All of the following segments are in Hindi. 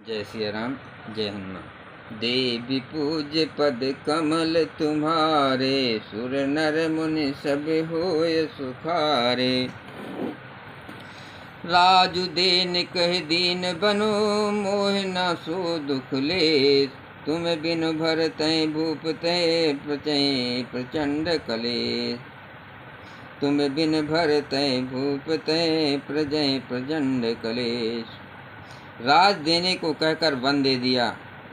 जय सिया राम, जय हनुमान। देवी पूज्य पद कमल तुम्हारे, सुर नर मुनि सब होय सुखारे। राजु देन कह दीन बनो, मोह न सो दुख लेस। तुम बिनु भरतै भूप तै, प्रचै प्रचंड कलेस। तुम बिन भरतै भूप तै, प्रजय प्रचंड कलेस। राज देने को कहकर वन दे दिया,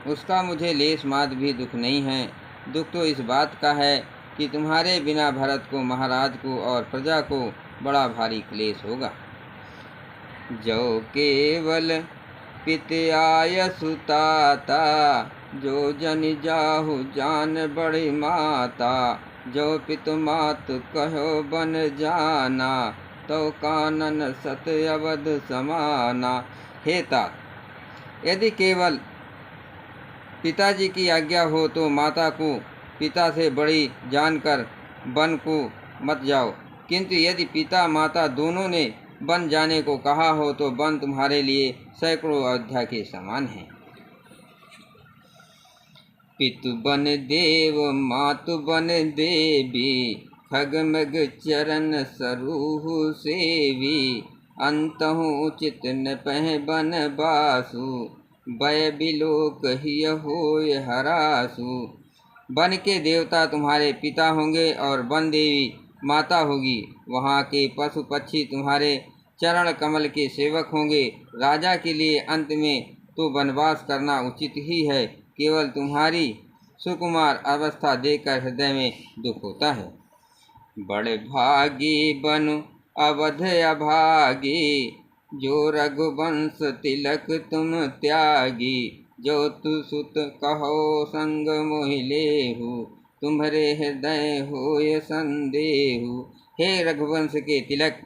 उसका मुझे लेस मात भी दुख नहीं है। दुख तो इस बात का है कि तुम्हारे बिना भरत को, महाराज को और प्रजा को बड़ा भारी क्लेश होगा। जो केवल पित आय सुताता, जो जन जाहु जान बड़ी माता। जो पित मात कहो बन जाना, तो कानन सत अवध समाना। हे तात, यदि केवल पिताजी की आज्ञा हो तो माता को पिता से बड़ी जानकर वन को मत जाओ, किंतु यदि पिता माता दोनों ने वन जाने को कहा हो तो वन तुम्हारे लिए सैकड़ों अयोध्या के समान है। पितु बन देव मातु बन देवी, खगमग चरण सरूह सेवी। अंतहु उचित न पह बन बासु, भय बिलोक हिय होय हरासु। वन के देवता तुम्हारे पिता होंगे और वन देवी माता होगी। वहाँ के पशु पक्षी तुम्हारे चरण कमल के सेवक होंगे। राजा के लिए अंत में तो वनवास करना उचित ही है, केवल तुम्हारी सुकुमार अवस्था देखकर हृदय में दुख होता है। बड़े भागी बनु अवध अभागी, जो रघुवंश तिलक तुम त्यागी। जो तु सुत कहो संग मोहि लेहु, तुम्हारे हृदय होय संदेहु। हे रघुवंश के तिलक,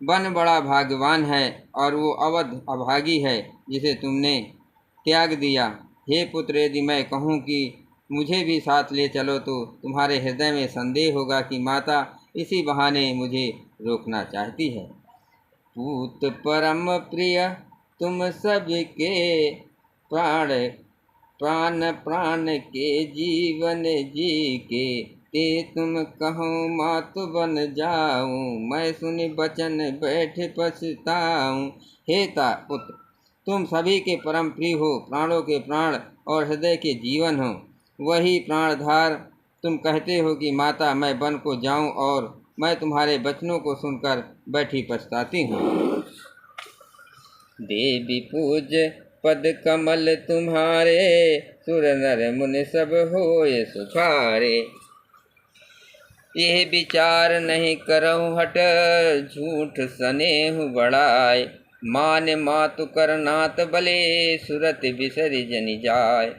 वन बड़ा भाग्यवान है और वो अवध अभागी है जिसे तुमने त्याग दिया। हे पुत्र, यदि मैं कहूँ कि मुझे भी साथ ले चलो तो तुम्हारे हृदय में संदेह होगा कि माता इसी बहाने मुझे रोकना चाहती है। पूत परम प्रिय तुम सबके, प्राण प्राण प्राण के जीवन जी के। ते तुम कहो मातु बन जाऊं, मैं सुनि बचन बैठ पछताऊं। हे पुत्र, तुम सभी के परम प्रिय हो, प्राणों के प्राण और हृदय के जीवन हो। वही प्राणधार तुम कहते हो कि माता मैं वन को जाऊं, और मैं तुम्हारे वचनों को सुनकर बैठी पछताती हूँ। देवी पूज पद कमल तुम्हारे, सुर नर मुनि सब होय सुखारे। यह विचार नहीं करहु हट, झूठ स्नेह बढ़ाए। मान मातु करनात बले, सुरत बिसरि जनि जाय।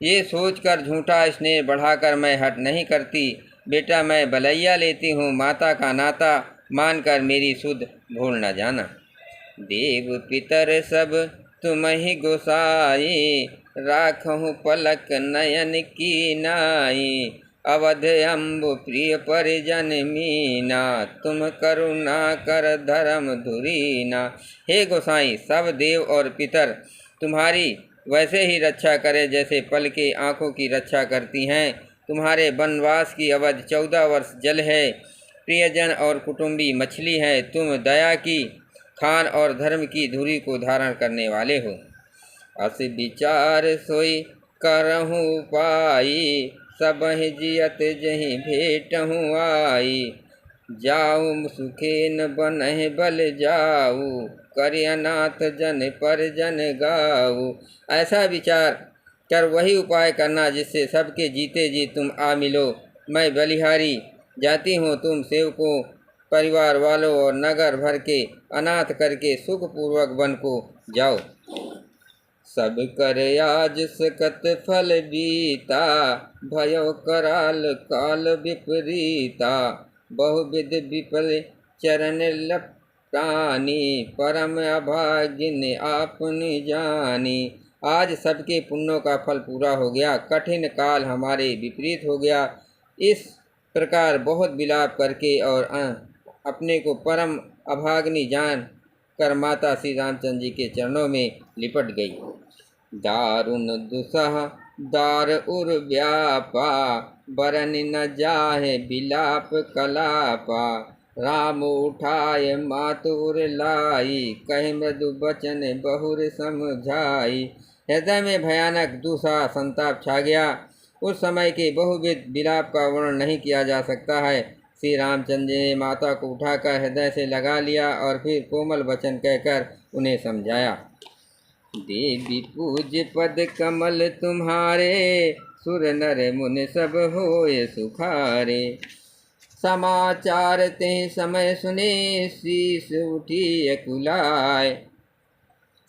ये सोचकर झूठा स्नेह बढ़ाकर मैं हट नहीं करती। बेटा, मैं बलैया लेती हूँ, माता का नाता मानकर मेरी सुध भूल न जाना। देव पितर सब तुम ही गोसाई, राखहु पलक नयन की नाई। अवध अम्बु प्रिय परिजन मीना, तुम करुणा कर धर्म धुरीना। हे गोसाई, सब देव और पितर तुम्हारी वैसे ही रक्षा करे जैसे पल के आँखों की रक्षा करती हैं। तुम्हारे वनवास की अवधि 14 वर्ष जल है। प्रियजन और कुटुंबी मछली हैं। तुम दया की खान और धर्म की धुरी को धारण करने वाले हो। अस विचार सोई करहु पाई, सबहि जियत जहि भेटहु आई। जाऊ सुखे न बनहि बल जाऊ, करि अनाथ जन परिजन गाऊ। ऐसा विचार कर वही उपाय करना जिससे सबके जीते जी तुम आ मिलो। मैं बलिहारी जाती हूँ, तुम सेवकों, परिवार वालों और नगर भर के अनाथ करके सुखपूर्वक वन को जाओ। सब कर आज सकत फल बीता, भयो कराल काल विपरीता। बहुविध विपल चरण लपटानी, परम अभागिन आपनि जानी। आज सबके पुण्यों का फल पूरा हो गया, कठिन काल हमारे विपरीत हो गया। इस प्रकार बहुत विलाप करके और अपने को परम अभाग्नि जान कर माता श्री रामचंद्र जी के चरणों में लिपट गई। दारुण दुसह दार उर व्यापा, बरन न जाहे बिलाप कलापा। राम उठाए मातुर लाई, कहे मृदु बचन बहुर समझाई। हृदय में भयानक दूसरा संताप छा गया। उस समय के बहुविध विलाप का वर्णन नहीं किया जा सकता है। श्री रामचंद्र ने माता को उठाकर हृदय से लगा लिया और फिर कोमल वचन कहकर उन्हें समझाया। देवी पूज्य पद कमल तुम्हारे, सुर नर मुनि सब होए सुखारे। समाचार ते समय सुने, शीस उठी अकुलाय।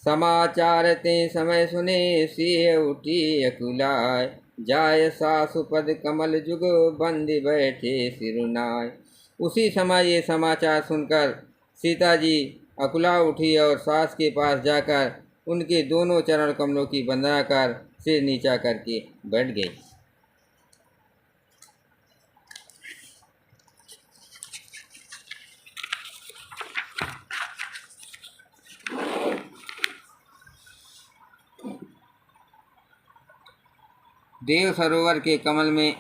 समाचार ते समय सुने, सिंह उठी अकुलाय। जाय सासु पद कमल जुग, बंदी बैठे सिरुनाय। उसी समय ये समाचार सुनकर सीता जी अकुला उठी और सास के पास जाकर उनके दोनों चरण कमलों की वंदना कर सिर नीचा करके बैठ गई। देव सरोवर के कमल में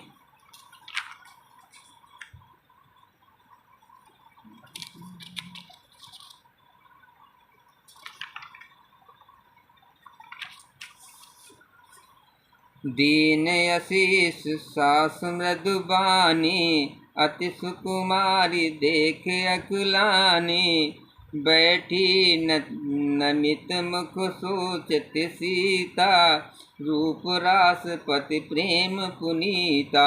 दीन आशीष सास मृदुबानी, अति सुकुमारी देख अकुलानी। बैठी नमित मुख सोचत सीता, रूप रास पति प्रेम पुनीता।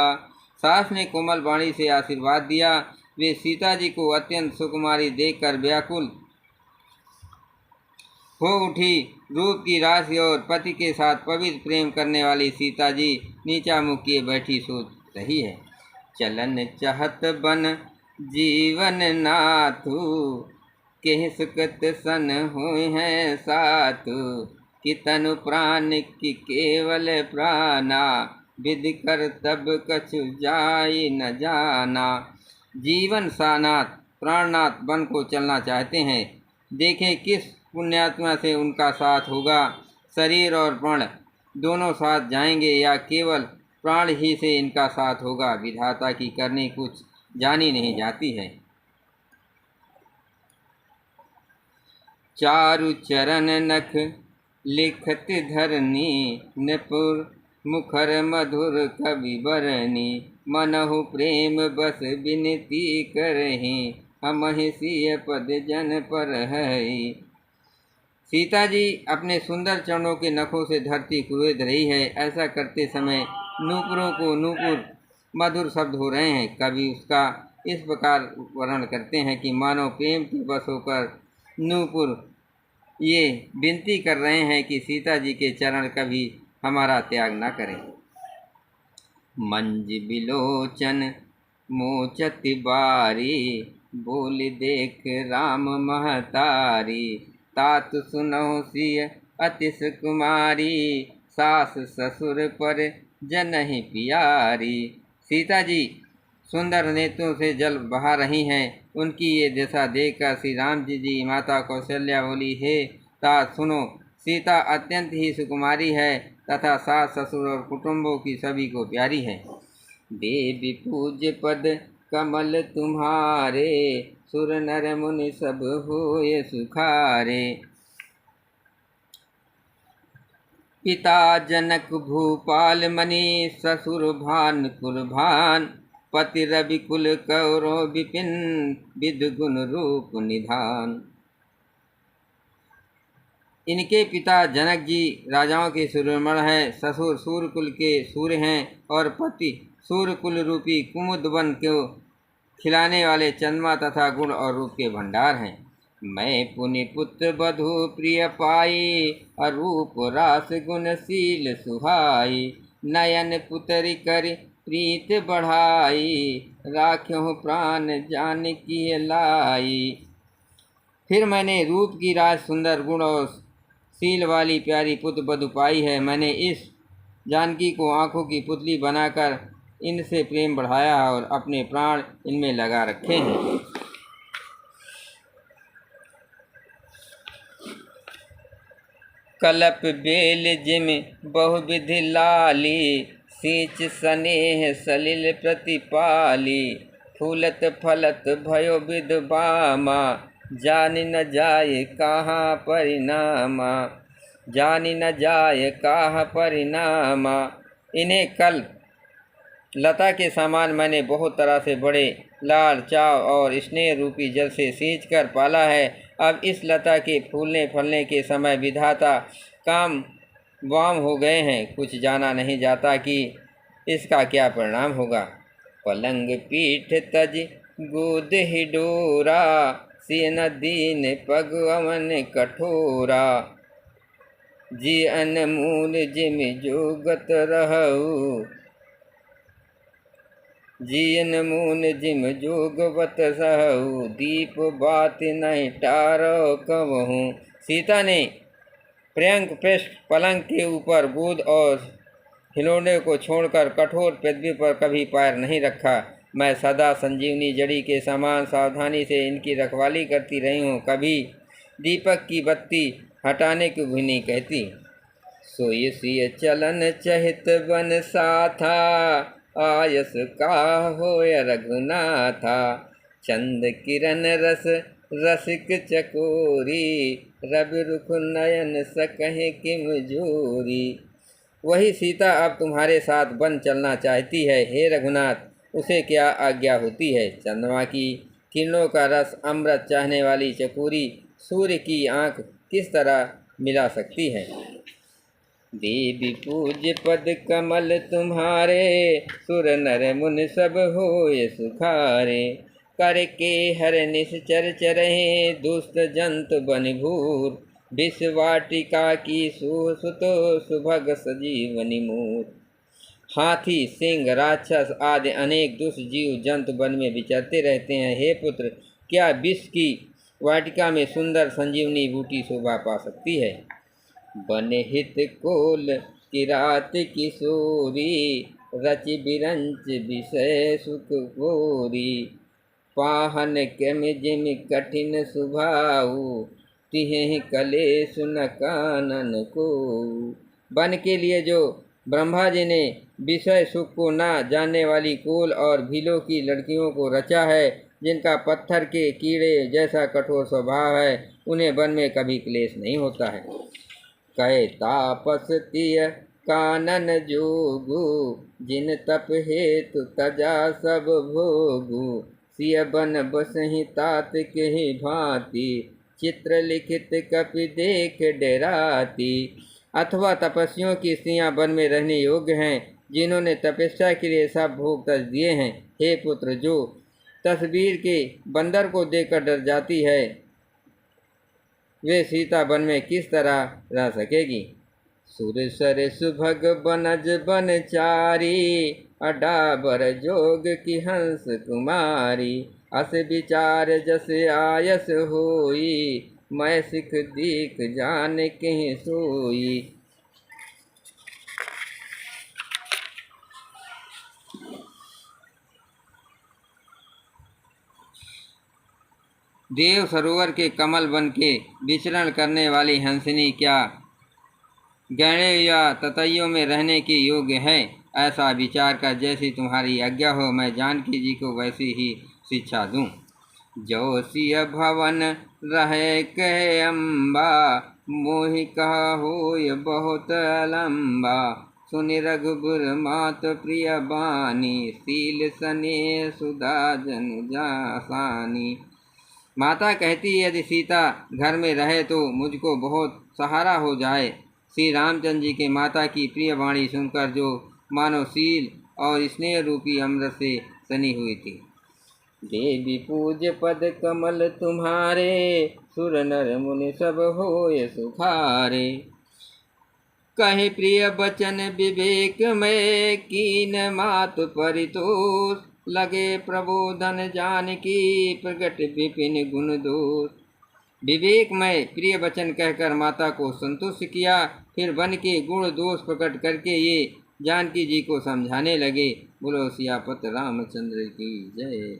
सास ने कोमल वाणी से आशीर्वाद दिया। वे सीता जी को अत्यंत सुकुमारी देखकर व्याकुल हो उठी। रूप की राशि और पति के साथ पवित्र प्रेम करने वाली सीता जी नीचा मुख किए बैठी सोच रही है। चलन चाहत बन जीवन नाथु, केह सुकत सन हुए हैं सातु। कि तनु प्राण की केवल प्राणा, विधि कर तब कछु जाई न जाना। जीवन सानाथ प्राणनाथ बन को चलना चाहते हैं। देखें किस पुण्यात्मा से उनका साथ होगा। शरीर और प्राण दोनों साथ जाएंगे या केवल प्राण ही से इनका साथ होगा। विधाता की करनी कुछ जानी नहीं जाती है। चारु चरण नख लिखत धरनी, नपुर मुखर मधुर कवि बरनी। मनहु प्रेम बस विनती करहि, हमहि सिय पद जन पर है। सीता जी अपने सुंदर चरणों के नखों से धरती कुरेद रही है। ऐसा करते समय नूपुरों को नूपुर मधुर शब्द हो रहे हैं। कवि उसका इस प्रकार वर्णन करते हैं कि मानो प्रेम के बस होकर नूपुर ये विनती कर रहे हैं कि सीता जी के चरण कभी हमारा त्याग न करें। मंज बिलोचन मोचत बारी, बोल देख राम महतारी। तात सुनौ सिय अति सुकुमारी, सास ससुर पर जनहि प्यारी। सीता जी सुंदर नेत्रों से जल बहा रही हैं। उनकी ये दशा देखकर श्री राम जी माता कौशल्या बोली, हे तात सुनो, सीता अत्यंत ही सुकुमारी है तथा सास ससुर और कुटुंबों की सभी को प्यारी है। देवी पूज्य पद कमल तुम्हारे, सुर नर मुनि सब होए सुखारे। पिता जनक भूपाल मणि, ससुर भान कुलभान। पति रवि कुल कौरव विपिन, विद गुण रूप निधान। इनके पिता जनक जी राजाओं के सूर्यमण हैं, ससुर सूर्य कुल के सूर्य हैं और पति सूर्य कुल रूपी कुमुद वन को खिलाने वाले चंद्रमा तथा गुण और रूप के भंडार हैं। मैं पुनि पुत्र बधु प्रिय पाई, अरूप रास गुणशील सुहाई। नयन पुतरी कर प्रीत बढ़ाई, राख्यों प्राण जान की लाई। फिर मैंने रूप की राज सुंदर गुण और शील वाली प्यारी पुत्र बधु पाई है। मैंने इस जानकी को आँखों की पुतली बनाकर इनसे प्रेम बढ़ाया और अपने प्राण इनमें लगा रखे हैं। कलप बेल जिम बहुविधि लाली, सींच स्नेह सलिल प्रतिपाली। फूलत फलत भयो विध बामा, जान न जाय कहाँ परिणामा, जान न जाय कहाँ परिणामा। इन्हें कल लता के समान मैंने बहुत तरह से बड़े लाल चाव और स्नेह रूपी जल से सींच कर पाला है। अब इस लता के फूलने फलने के समय विधाता काम वाम हो गए हैं। कुछ जाना नहीं जाता कि इसका क्या परिणाम होगा। पलंग पीठ तज गोद ही डोरा, सियन दीन पग अमन कठोरा। जी अनमूल जिम जोगत रहू, जियन मून जिम जोगवत सहू। दीप बात नहीं टारो कबहूँ। सीता ने प्रियंक पृष्ठ पलंग के ऊपर गोद और खिलौने को छोड़कर कठोर पृथ्वी पर कभी पैर नहीं रखा। मैं सदा संजीवनी जड़ी के समान सावधानी से इनकी रखवाली करती रही हूँ। कभी दीपक की बत्ती हटाने को भी नहीं कहती। सोई सिय चलन चहित बन साथा, आयस का होय रघुनाथा। चंद किरण रस रसिक चकोरी, रवि रुख नयन सकहि किम जोरी। वही सीता अब तुम्हारे साथ वन चलना चाहती है। हे रघुनाथ, उसे क्या आज्ञा होती है। चंद्रमा की किरणों का रस अमृत चाहने वाली चकोरी सूर्य की आँख किस तरह मिला सकती है। देवी पूज्य पद कमल तुम्हारे, सुर नर मुन सब होय सुखारे। करके हर निश्चर चरहे, दुष्ट जंतु बन भूर। विषवाटिका की सुतो सुभग सजीवनी मूर। हाथी सिंह राक्षस आदि अनेक दुष्ट जीव जंतु वन में विचरते रहते हैं। हे पुत्र, क्या विष की वाटिका में सुंदर संजीवनी बूटी शोभा पा सकती है। बन हित कोल किरात किशोरी, रचि बिरंच विषय सुख गोरी। पाहन केम जिम कठिन सुभाऊ, तिहें कलेश न कानन को। वन के लिए जो ब्रह्मा जी ने विषय सुख को ना जानने वाली कोल और भीलों की लड़कियों को रचा है, जिनका पत्थर के कीड़े जैसा कठोर स्वभाव है, उन्हें वन में कभी क्लेश नहीं होता है। कहे तापस तिय कानन जोगु, जिन तप हेतु तजा सब भोगु। सिय बन बसहि तात के भांति, चित्र लिखित कपि देख डराती। अथवा तपस्वियों की स्त्रियां वन में रहने योग्य हैं, जिन्होंने तपस्या के लिए सब भोग तज दिए हैं। हे पुत्र, जो तस्वीर के बंदर को देखकर डर जाती है, वे सीता वन में किस तरह रह सकेगी। सुर सर सुभग बनज बनचारी, अडाबर जोग की हंस कुमारी। अस विचार जस आयस होई, मैं सिख दीख जान के सोई। देव सरोवर के कमल बन के विचरण करने वाली हंसिनी क्या गहने या ततैयों में रहने के योग्य है। ऐसा विचार कर जैसी तुम्हारी आज्ञा हो, मैं जानकी जी को वैसी ही शिक्षा दूं। जो सिय भवन रहे कहे अम्बा, मोहि कहा होय बहुत लंबा। सुनि रघुबर मात प्रिय बानी, सील सने सुधा जन जासानी। माता कहती है, यदि सीता घर में रहे तो मुझको बहुत सहारा हो जाए। श्री रामचंद्र जी के माता की प्रिय वाणी सुनकर जो मानो सील और स्नेह रूपी अमृत से सनी हुई थी। देवी पूज्य पद कमल तुम्हारे, सुर नर मुनि सब होय सुखारे। कहे प्रिय बचन विवेक में, कीन मातु परितोष। लगे प्रबोधन जानकी, प्रगट विपिन गुण दोष। विवेक में प्रिय वचन कहकर माता को संतुष्ट किया। फिर वन के गुण दोष प्रकट करके ये जानकी जी को समझाने लगे। बोलो सियापत रामचंद्र की जय।